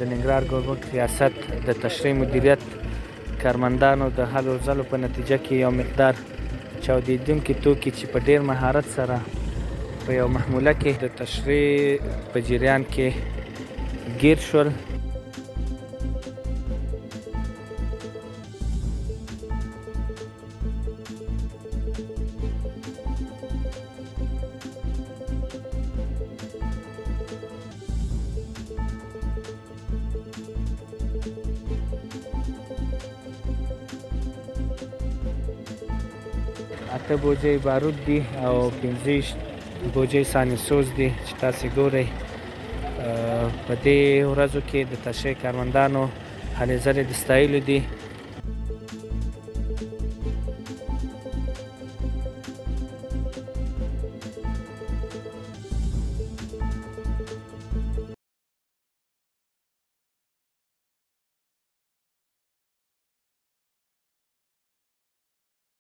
د ننګرهار ګوربک ریاست د تشریح مدیریت کارمندانو د هلو ځلو په نتیجه کې یو مقدار چاودیدونکي توکي چې په ډیر مهارت سره په یو محموله کې د تشریح په جریان کې ګیر شول. اته بوجۍ بارود دي او 15 بوجۍ سانسوز دي چې تاسې ګورئ. په دې ورځو کې د تشریح کارمندانو هلې ځلې د ستایلو دي